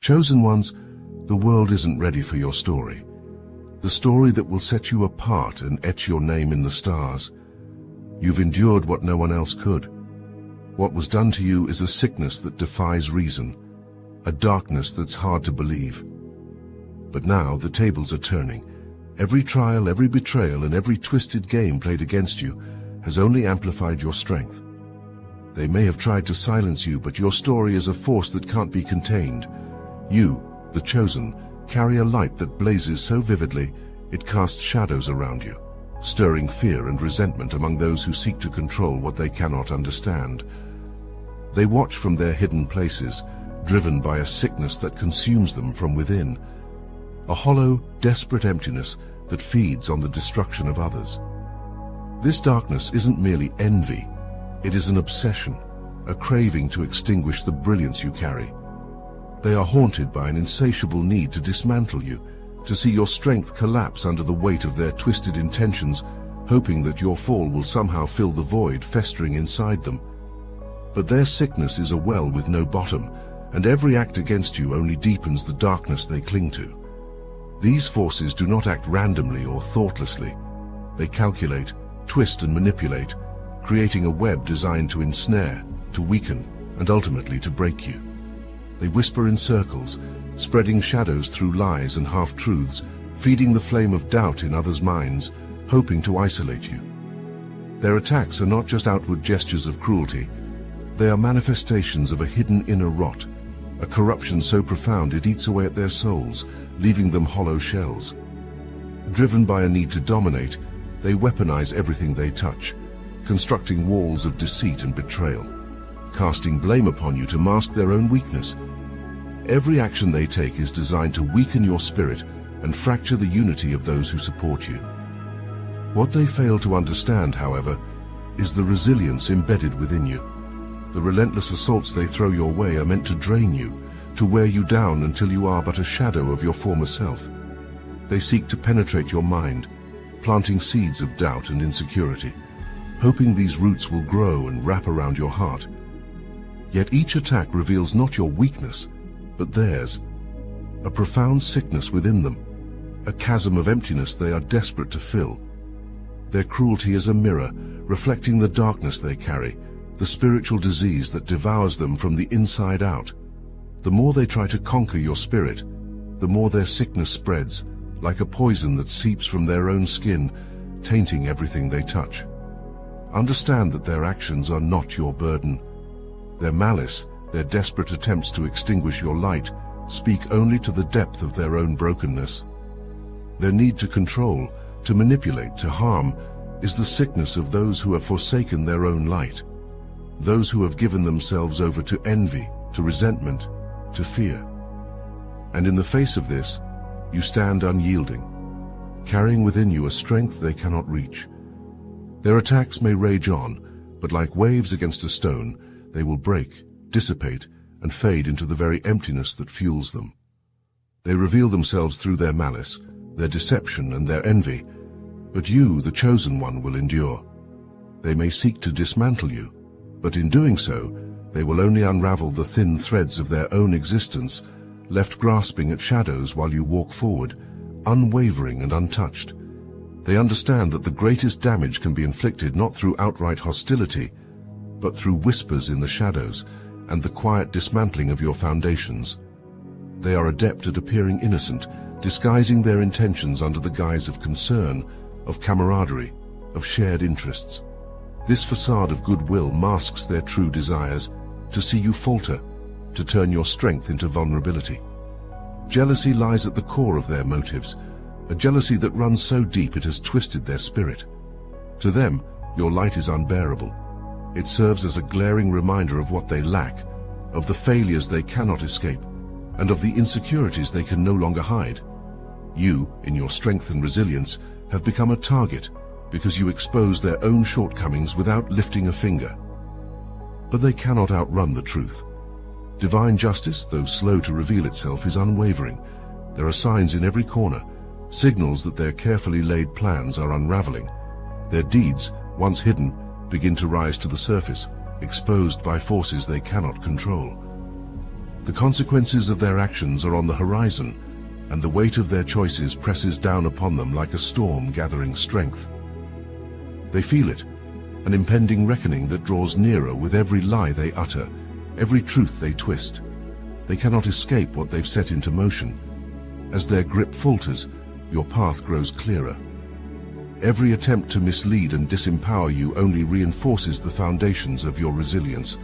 Chosen ones, the world isn't ready for your story. The story that will set you apart and etch your name in the stars. You've endured what no one else could. What was done to you is a sickness that defies reason, a darkness that's hard to believe. But now the tables are turning. Every trial, every betrayal, and every twisted game played against you has only amplified your strength. They may have tried to silence you, but your story is a force that can't be contained. You, the chosen, carry a light that blazes so vividly it casts shadows around you, stirring fear and resentment among those who seek to control what they cannot understand. They watch from their hidden places, driven by a sickness that consumes them from within, a hollow, desperate emptiness that feeds on the destruction of others. This darkness isn't merely envy, it is an obsession, a craving to extinguish the brilliance you carry. They are haunted by an insatiable need to dismantle you, to see your strength collapse under the weight of their twisted intentions, hoping that your fall will somehow fill the void festering inside them. But their sickness is a well with no bottom, and every act against you only deepens the darkness they cling to. These forces do not act randomly or thoughtlessly. They calculate, twist and manipulate, creating a web designed to ensnare, to weaken, and ultimately to break you. They whisper in circles, spreading shadows through lies and half-truths, feeding the flame of doubt in others' minds, hoping to isolate you. Their attacks are not just outward gestures of cruelty. They are manifestations of a hidden inner rot, a corruption so profound it eats away at their souls, leaving them hollow shells. Driven by a need to dominate, they weaponize everything they touch, constructing walls of deceit and betrayal, casting blame upon you to mask their own weakness. Every action they take is designed to weaken your spirit and fracture the unity of those who support you. What they fail to understand, however, is the resilience embedded within you. The relentless assaults they throw your way are meant to drain you, to wear you down until you are but a shadow of your former self. They seek to penetrate your mind, planting seeds of doubt and insecurity, hoping these roots will grow and wrap around your heart. Yet each attack reveals not your weakness, but theirs, a profound sickness within them, a chasm of emptiness they are desperate to fill. Their cruelty is a mirror, reflecting the darkness they carry, the spiritual disease that devours them from the inside out. The more they try to conquer your spirit, the more their sickness spreads, like a poison that seeps from their own skin, tainting everything they touch. Understand that their actions are not your burden. Their malice, their desperate attempts to extinguish your light, speak only to the depth of their own brokenness. Their need to control, to manipulate, to harm, is the sickness of those who have forsaken their own light, those who have given themselves over to envy, to resentment, to fear. And in the face of this, you stand unyielding, carrying within you a strength they cannot reach. Their attacks may rage on, but like waves against a stone, they will break, dissipate, and fade into the very emptiness that fuels them. They reveal themselves through their malice, their deception, and their envy, but you, the chosen one, will endure. They may seek to dismantle you, but in doing so, they will only unravel the thin threads of their own existence, left grasping at shadows while you walk forward, unwavering and untouched. They understand that the greatest damage can be inflicted not through outright hostility, but through whispers in the shadows and the quiet dismantling of your foundations. They are adept at appearing innocent, disguising their intentions under the guise of concern, of camaraderie, of shared interests. This facade of goodwill masks their true desires, to see you falter, to turn your strength into vulnerability. Jealousy lies at the core of their motives, a jealousy that runs so deep it has twisted their spirit. To them, your light is unbearable. It serves as a glaring reminder of what they lack, of the failures they cannot escape, and of the insecurities they can no longer hide. You, in your strength and resilience, have become a target because you expose their own shortcomings without lifting a finger. But they cannot outrun the truth. Divine justice, though slow to reveal itself, is unwavering. There are signs in every corner, signals that their carefully laid plans are unraveling. Their deeds, once hidden, begin to rise to the surface, exposed by forces they cannot control. The consequences of their actions are on the horizon, and the weight of their choices presses down upon them like a storm gathering strength. They feel it, an impending reckoning that draws nearer with every lie they utter, every truth they twist. They cannot escape what they've set into motion. As their grip falters, your path grows clearer. Every attempt to mislead and disempower you only reinforces the foundations of your resilience.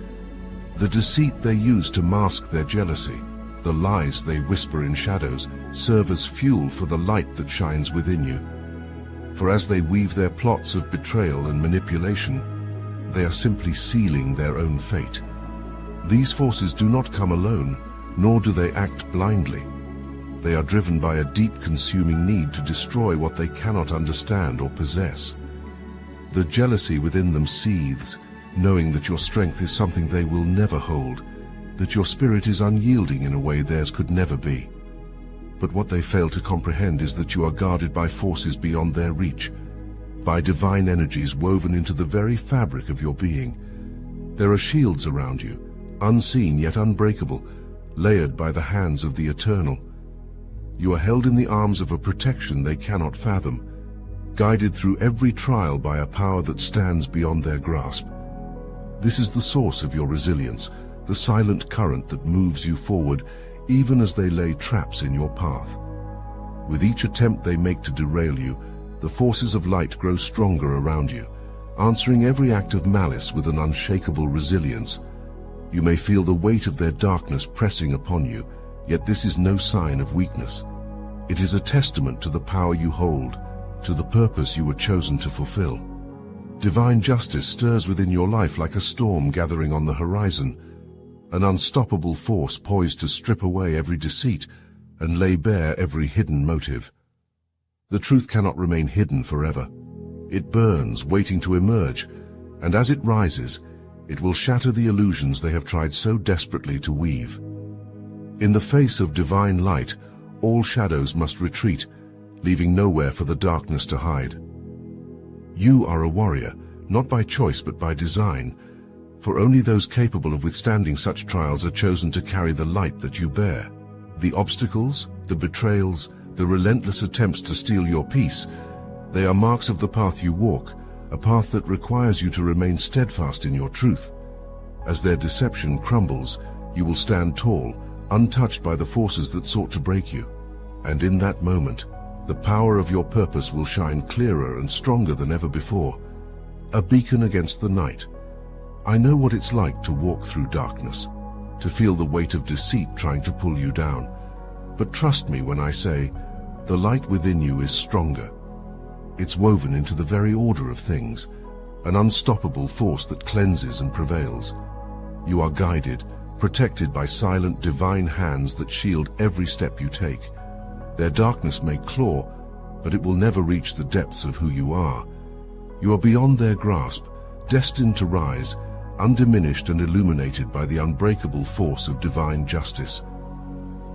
The deceit they use to mask their jealousy, the lies they whisper in shadows, serve as fuel for the light that shines within you. For as they weave their plots of betrayal and manipulation, they are simply sealing their own fate. These forces do not come alone, nor do they act blindly. They are driven by a deep consuming need to destroy what they cannot understand or possess. The jealousy within them seethes, knowing that your strength is something they will never hold, that your spirit is unyielding in a way theirs could never be. But what they fail to comprehend is that you are guarded by forces beyond their reach, by divine energies woven into the very fabric of your being. There are shields around you, unseen yet unbreakable, layered by the hands of the eternal. You are held in the arms of a protection they cannot fathom, guided through every trial by a power that stands beyond their grasp. This is the source of your resilience, the silent current that moves you forward even as they lay traps in your path. With each attempt they make to derail you, the forces of light grow stronger around you, answering every act of malice with an unshakable resilience. You may feel the weight of their darkness pressing upon you, yet this is no sign of weakness. It is a testament to the power you hold, to the purpose you were chosen to fulfill. Divine justice stirs within your life like a storm gathering on the horizon, an unstoppable force poised to strip away every deceit and lay bare every hidden motive. The truth cannot remain hidden forever. It burns, waiting to emerge, and as it rises, it will shatter the illusions they have tried so desperately to weave. In the face of divine light, all shadows must retreat, leaving nowhere for the darkness to hide. You are a warrior, not by choice but by design, for only those capable of withstanding such trials are chosen to carry the light that you bear. The obstacles, the betrayals, the relentless attempts to steal your peace, they are marks of the path you walk, a path that requires you to remain steadfast in your truth. As their deception crumbles, you will stand tall, untouched by the forces that sought to break you. And in that moment, the power of your purpose will shine clearer and stronger than ever before. A beacon against the night. I know what it's like to walk through darkness, to feel the weight of deceit trying to pull you down. But trust me when I say, the light within you is stronger. It's woven into the very order of things, an unstoppable force that cleanses and prevails. You are guided, protected by silent divine hands that shield every step you take. Their darkness may claw, but it will never reach the depths of who you are. You are beyond their grasp, destined to rise, undiminished and illuminated by the unbreakable force of divine justice.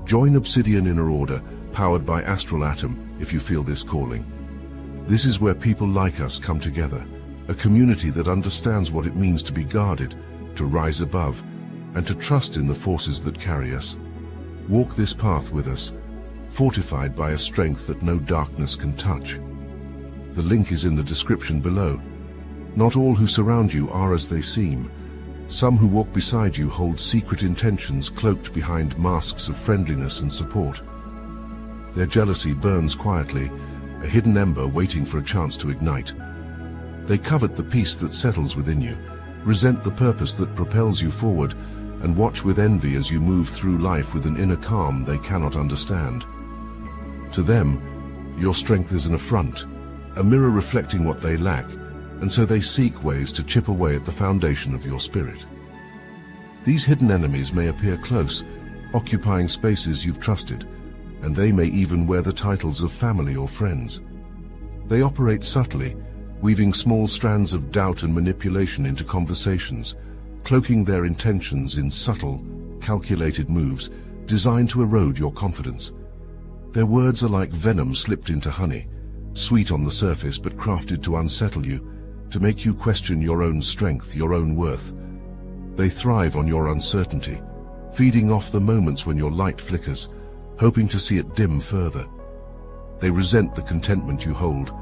Join Obsidian Inner Order, powered by Astral Atom, if you feel this calling. This is where people like us come together, a community that understands what it means to be guarded, to rise above, and to trust in the forces that carry us. Walk this path with us, fortified by a strength that no darkness can touch. The link is in the description below. Not all who surround you are as they seem. Some who walk beside you hold secret intentions cloaked behind masks of friendliness and support. Their jealousy burns quietly, a hidden ember waiting for a chance to ignite. They covet the peace that settles within you, resent the purpose that propels you forward, and watch with envy as you move through life with an inner calm they cannot understand. To them, your strength is an affront, a mirror reflecting what they lack, and so they seek ways to chip away at the foundation of your spirit. These hidden enemies may appear close, occupying spaces you've trusted, and they may even wear the titles of family or friends. They operate subtly, weaving small strands of doubt and manipulation into conversations, cloaking their intentions in subtle, calculated moves designed to erode your confidence. Their words are like venom slipped into honey, sweet on the surface but crafted to unsettle you, to make you question your own strength, your own worth. They thrive on your uncertainty, feeding off the moments when your light flickers, hoping to see it dim further. They resent the contentment you hold,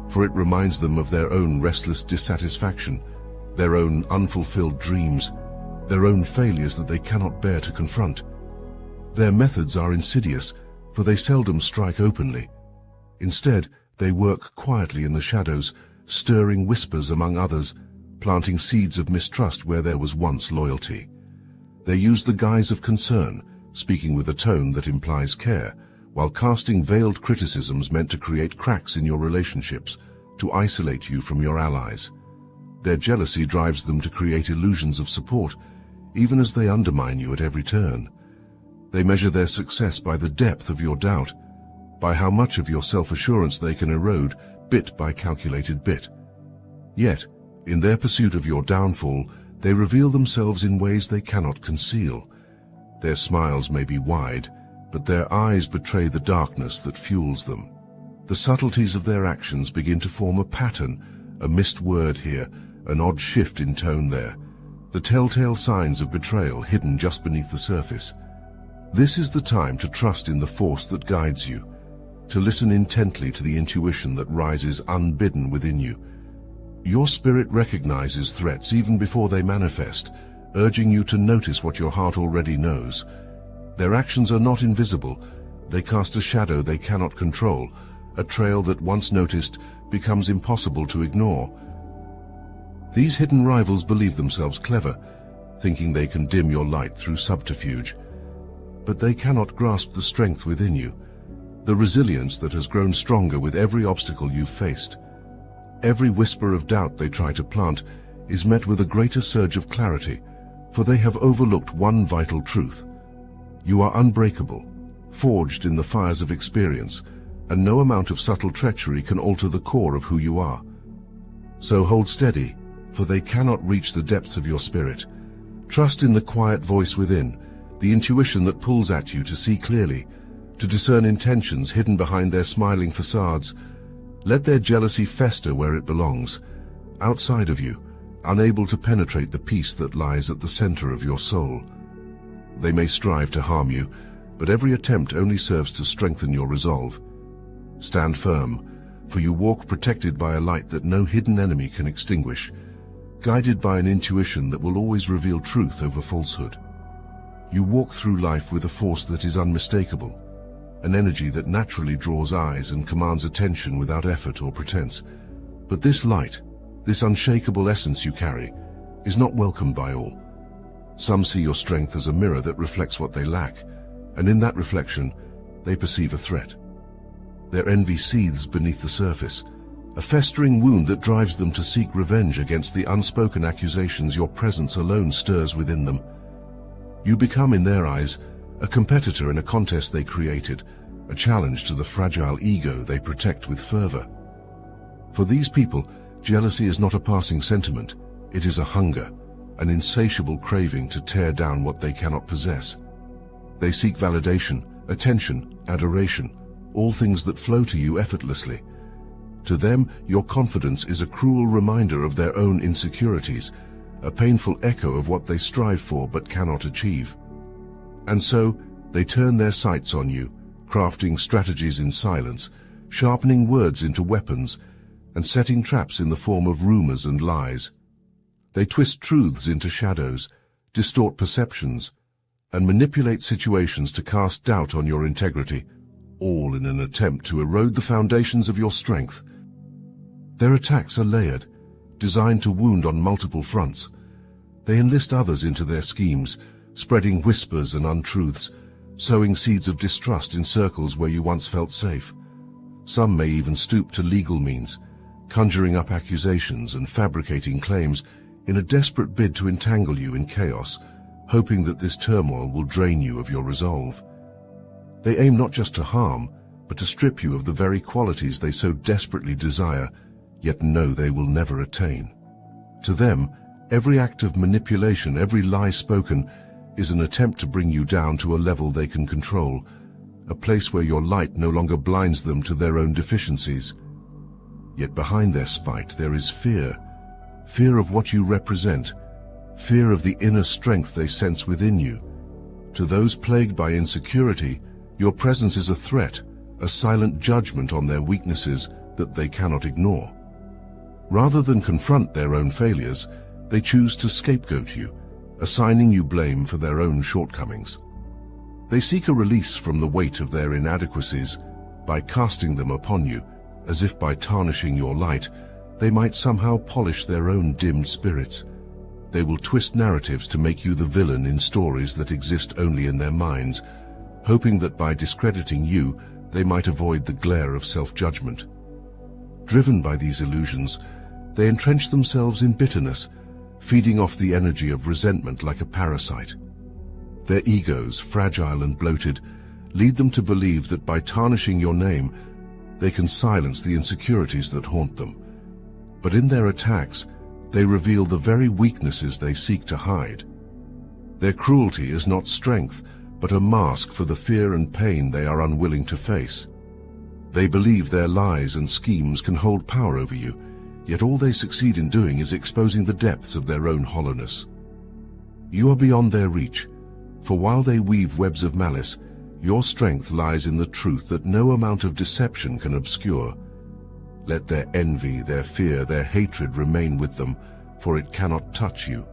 for it reminds them of their own restless dissatisfaction, their own unfulfilled dreams, their own failures that they cannot bear to confront. Their methods are insidious, for they seldom strike openly. Instead, they work quietly in the shadows, stirring whispers among others, planting seeds of mistrust where there was once loyalty. They use the guise of concern, speaking with a tone that implies care, while casting veiled criticisms meant to create cracks in your relationships, to isolate you from your allies. Their jealousy drives them to create illusions of support, even as they undermine you at every turn. They measure their success by the depth of your doubt, by how much of your self-assurance they can erode, bit by calculated bit. Yet, in their pursuit of your downfall, they reveal themselves in ways they cannot conceal. Their smiles may be wide, but their eyes betray the darkness that fuels them. The subtleties of their actions begin to form a pattern, a missed word here, an odd shift in tone there, the telltale signs of betrayal hidden just beneath the surface. This is the time to trust in the force that guides you, to listen intently to the intuition that rises unbidden within you. Your spirit recognizes threats even before they manifest, urging you to notice what your heart already knows. Their actions are not invisible. They cast a shadow they cannot control, a trail that once noticed becomes impossible to ignore. These hidden rivals believe themselves clever, thinking they can dim your light through subterfuge. But they cannot grasp the strength within you, the resilience that has grown stronger with every obstacle you've faced. Every whisper of doubt they try to plant is met with a greater surge of clarity, for they have overlooked one vital truth. You are unbreakable, forged in the fires of experience, and no amount of subtle treachery can alter the core of who you are. So hold steady, for they cannot reach the depths of your spirit. Trust in the quiet voice within, the intuition that pulls at you to see clearly, to discern intentions hidden behind their smiling facades. Let their jealousy fester where it belongs, outside of you, unable to penetrate the peace that lies at the center of your soul. They may strive to harm you, but every attempt only serves to strengthen your resolve. Stand firm, for you walk protected by a light that no hidden enemy can extinguish, guided by an intuition that will always reveal truth over falsehood. You walk through life with a force that is unmistakable, an energy that naturally draws eyes and commands attention without effort or pretense. But this light, this unshakable essence you carry, is not welcomed by all. Some see your strength as a mirror that reflects what they lack, and in that reflection, they perceive a threat. Their envy seethes beneath the surface, a festering wound that drives them to seek revenge against the unspoken accusations your presence alone stirs within them. You become, in their eyes, a competitor in a contest they created, a challenge to the fragile ego they protect with fervor. For these people, jealousy is not a passing sentiment, it is a hunger, an insatiable craving to tear down what they cannot possess. They seek validation, attention, adoration, all things that flow to you effortlessly. To them, your confidence is a cruel reminder of their own insecurities, a painful echo of what they strive for but cannot achieve. And so, they turn their sights on you, crafting strategies in silence, sharpening words into weapons, and setting traps in the form of rumors and lies. They twist truths into shadows, distort perceptions, and manipulate situations to cast doubt on your integrity, all in an attempt to erode the foundations of your strength. Their attacks are layered, designed to wound on multiple fronts. They enlist others into their schemes, spreading whispers and untruths, sowing seeds of distrust in circles where you once felt safe. Some may even stoop to legal means, conjuring up accusations and fabricating claims in a desperate bid to entangle you in chaos, hoping that this turmoil will drain you of your resolve. They aim not just to harm, but to strip you of the very qualities they so desperately desire, yet know they will never attain. To them, every act of manipulation, every lie spoken, is an attempt to bring you down to a level they can control, a place where your light no longer blinds them to their own deficiencies. Yet behind their spite there is fear, fear of what you represent, fear of the inner strength they sense within you. To those plagued by insecurity, your presence is a threat, a silent judgment on their weaknesses that they cannot ignore. Rather than confront their own failures, they choose to scapegoat you, assigning you blame for their own shortcomings. They seek a release from the weight of their inadequacies by casting them upon you, as if by tarnishing your light, they might somehow polish their own dimmed spirits. They will twist narratives to make you the villain in stories that exist only in their minds, hoping that by discrediting you, they might avoid the glare of self-judgment. Driven by these illusions, they entrench themselves in bitterness, feeding off the energy of resentment like a parasite. Their egos, fragile and bloated, lead them to believe that by tarnishing your name, they can silence the insecurities that haunt them. But in their attacks, they reveal the very weaknesses they seek to hide. Their cruelty is not strength, but a mask for the fear and pain they are unwilling to face. They believe their lies and schemes can hold power over you, yet all they succeed in doing is exposing the depths of their own hollowness. You are beyond their reach, for while they weave webs of malice, your strength lies in the truth that no amount of deception can obscure. Let their envy, their fear, their hatred remain with them, for it cannot touch you.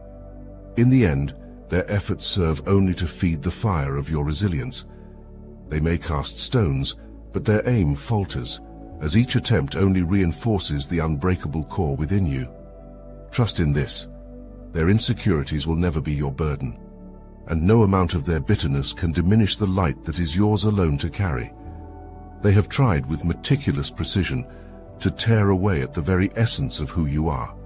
In the end, their efforts serve only to feed the fire of your resilience. They may cast stones, but their aim falters, as each attempt only reinforces the unbreakable core within you. Trust in this: their insecurities will never be your burden, and no amount of their bitterness can diminish the light that is yours alone to carry. They have tried with meticulous precision to tear away at the very essence of who you are.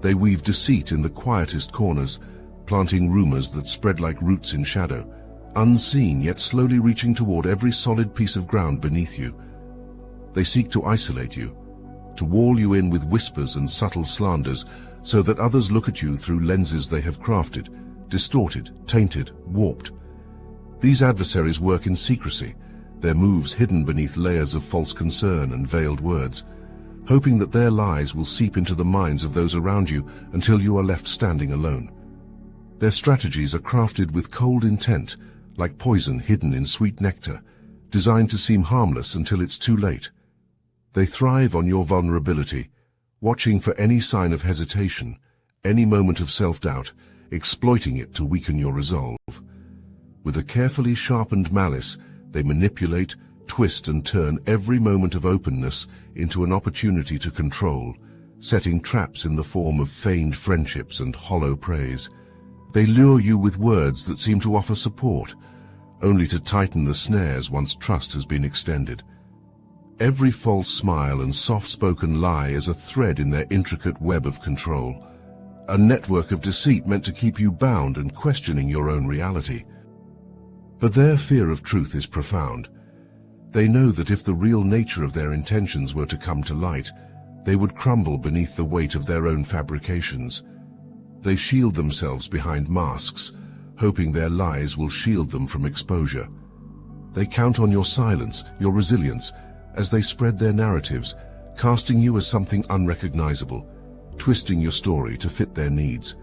They weave deceit in the quietest corners, planting rumors that spread like roots in shadow, unseen yet slowly reaching toward every solid piece of ground beneath you. They seek to isolate you, to wall you in with whispers and subtle slanders, so that others look at you through lenses they have crafted, distorted, tainted, warped. These adversaries work in secrecy, their moves hidden beneath layers of false concern and veiled words, hoping that their lies will seep into the minds of those around you until you are left standing alone. Their strategies are crafted with cold intent, like poison hidden in sweet nectar, designed to seem harmless until it's too late. They thrive on your vulnerability, watching for any sign of hesitation, any moment of self-doubt, exploiting it to weaken your resolve. With a carefully sharpened malice, they manipulate, twist and turn every moment of openness into an opportunity to control, setting traps in the form of feigned friendships and hollow praise. They lure you with words that seem to offer support, only to tighten the snares once trust has been extended. Every false smile and soft-spoken lie is a thread in their intricate web of control, a network of deceit meant to keep you bound and questioning your own reality. But their fear of truth is profound. They know that if the real nature of their intentions were to come to light, they would crumble beneath the weight of their own fabrications. They shield themselves behind masks, hoping their lies will shield them from exposure. They count on your silence, your resilience, as they spread their narratives, casting you as something unrecognizable, twisting your story to fit their needs.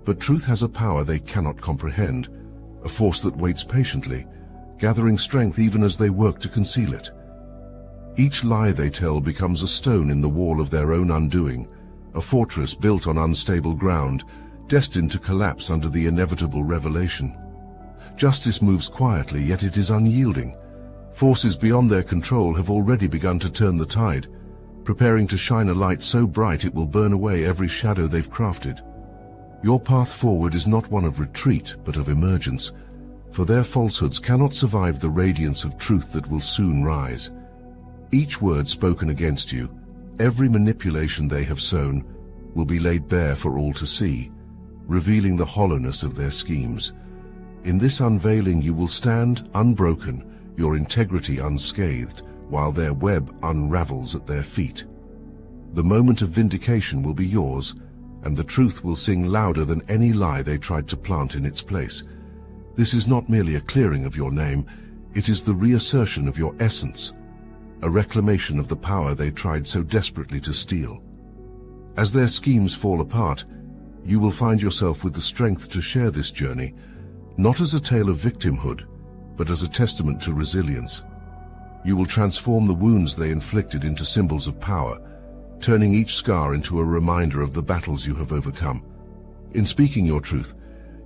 But truth has a power they cannot comprehend, a force that waits patiently, gathering strength even as they work to conceal it. Each lie they tell becomes a stone in the wall of their own undoing, a fortress built on unstable ground, destined to collapse under the inevitable revelation. Justice moves quietly, yet it is unyielding. Forces beyond their control have already begun to turn the tide, preparing to shine a light so bright it will burn away every shadow they've crafted. Your path forward is not one of retreat, but of emergence, for their falsehoods cannot survive the radiance of truth that will soon rise. Each word spoken against you, every manipulation they have sown, will be laid bare for all to see, revealing the hollowness of their schemes. In this unveiling you will stand unbroken, your integrity unscathed, while their web unravels at their feet. The moment of vindication will be yours, and the truth will sing louder than any lie they tried to plant in its place. This is not merely a clearing of your name, it is the reassertion of your essence, a reclamation of the power they tried so desperately to steal. As their schemes fall apart, you will find yourself with the strength to share this journey, not as a tale of victimhood, but as a testament to resilience. You will transform the wounds they inflicted into symbols of power, turning each scar into a reminder of the battles you have overcome. In speaking your truth,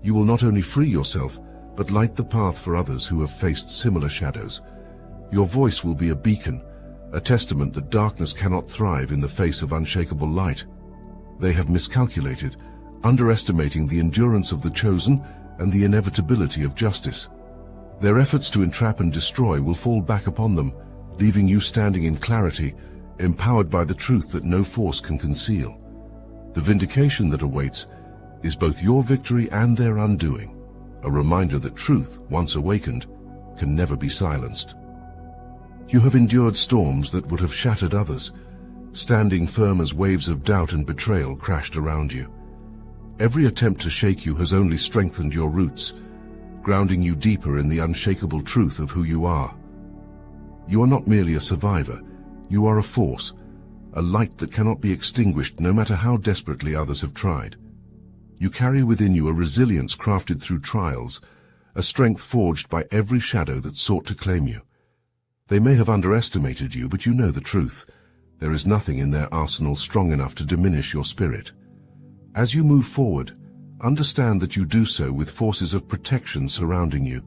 you will not only free yourself, but light the path for others who have faced similar shadows. Your voice will be a beacon, a testament that darkness cannot thrive in the face of unshakable light. They have miscalculated, underestimating the endurance of the chosen and the inevitability of justice. Their efforts to entrap and destroy will fall back upon them, leaving you standing in clarity, empowered by the truth that no force can conceal. The vindication that awaits is both your victory and their undoing, a reminder that truth, once awakened, can never be silenced. You have endured storms that would have shattered others, standing firm as waves of doubt and betrayal crashed around you. Every attempt to shake you has only strengthened your roots, grounding you deeper in the unshakable truth of who you are. You are not merely a survivor, you are a force, a light that cannot be extinguished no matter how desperately others have tried. You carry within you a resilience crafted through trials, a strength forged by every shadow that sought to claim you. They may have underestimated you, but you know the truth. There is nothing in their arsenal strong enough to diminish your spirit. As you move forward, understand that you do so with forces of protection surrounding you,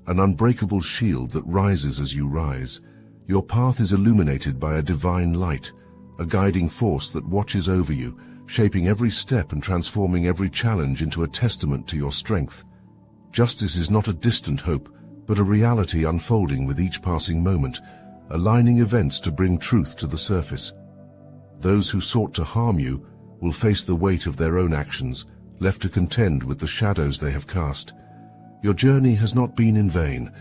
an unbreakable shield that rises as you rise. Your path is illuminated by a divine light, a guiding force that watches over you, shaping every step and transforming every challenge into a testament to your strength. Justice is not a distant hope, but a reality unfolding with each passing moment, aligning events to bring truth to the surface. Those who sought to harm you will face the weight of their own actions, left to contend with the shadows they have cast. Your journey has not been in vain.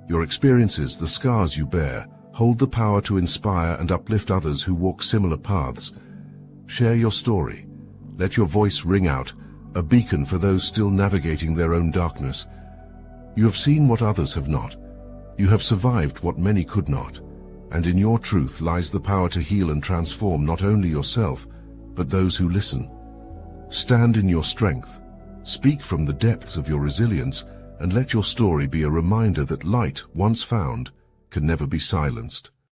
Your experiences, the scars you bear, hold the power to inspire and uplift others who walk similar paths. Share your story. Let your voice ring out, a beacon for those still navigating their own darkness. You have seen what others have not. You have survived what many could not. And in your truth lies the power to heal and transform not only yourself, but those who listen. Stand in your strength. Speak from the depths of your resilience, and let your story be a reminder that light, once found, can never be silenced.